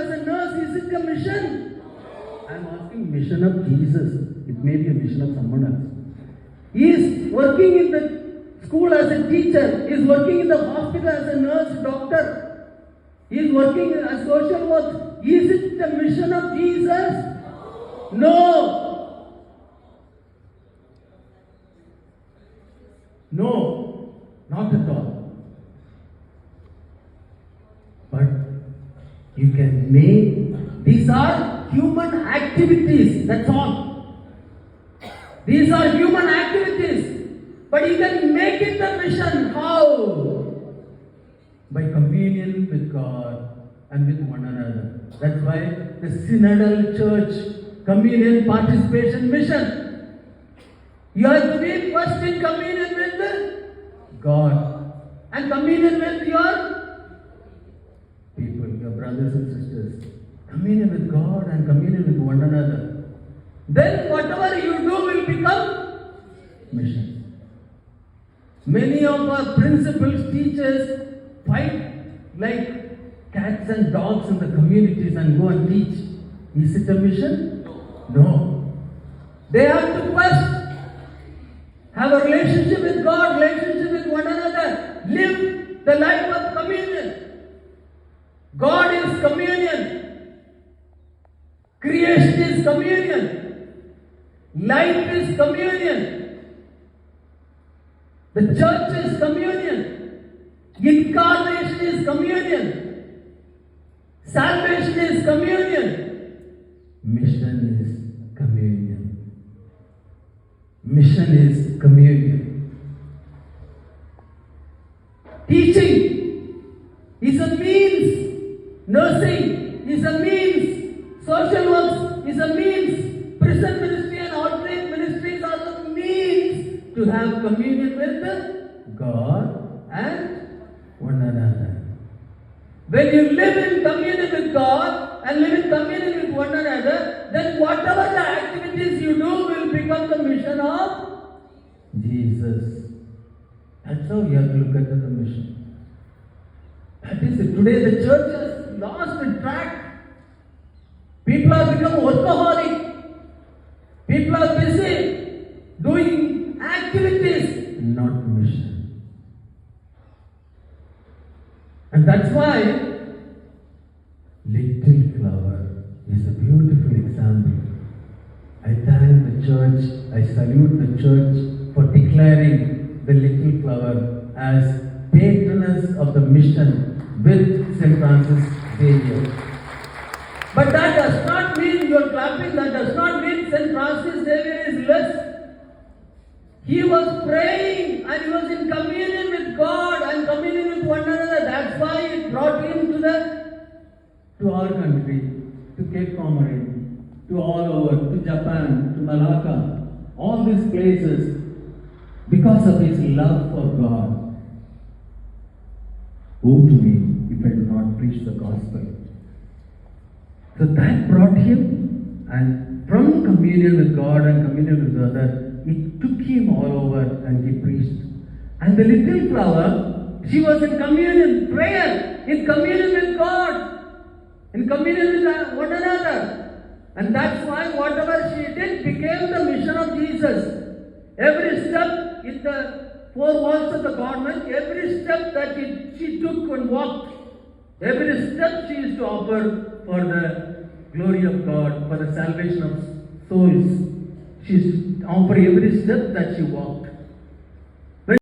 as a nurse, is it a mission? I am asking mission of Jesus. It may be a mission of someone else. He is working in the school as a teacher. He is working in the hospital as a nurse, doctor. He is working as social work. Is it the mission of Jesus? No. No, not at all. But you can make, these are human activities, that's all. These are human activities. But you can make it the mission. How? By communion with God and with one another. That's why the synodal church, communion, participation, mission. You have to be first in communion with God and communion with your people, your brothers and sisters. Communion with God and communion with one another. Then whatever you do will become mission. Many of our principals, teachers fight like cats and dogs in the communities and go and teach. Is it a mission? No. They have to first have a relationship with God, relationship with one another. Live the life of communion. God is communion. Creation is communion. Life is communion. The church is communion. Incarnation is communion. Salvation is communion. Mission is communion. Mission is communion. Teaching is a means. Nursing is a means. Social work is a means. Prison ministry and alternate ministries are the means to have communion with God and one another. When you live in communion with God and live in communion with one another, then whatever the activities you do will become the mission of Jesus. That's how you have to look at the mission. That is it. Today the church has lost the track. People have become workaholic. People are busy doing activities, not mission. And that's why Little Flower is a beautiful example. I thank the church, I salute the church for declaring the Little Flower as patroness of the mission with St. Francis Xavier. But that does not mean you are clapping, that does not mean St. Francis Xavier is less. He was praying and he was in communion with God and communion with one another. That's why it brought him to our country, to Cape Comorin, to all over, to Japan, to Malacca, all these places, because of his love for God. Woe to me if I do not preach the gospel. So that brought him, and from communion with God and communion with others, it took him all over and he preached. And the Little Flower, she was in communion, prayer, in communion with God, in communion with one another. And that's why whatever she did became the mission of Jesus. Every step in the four walls of the government, every step that she took and walked, every step she used to offer for the glory of God, for the salvation of souls. She offered every step that she walked.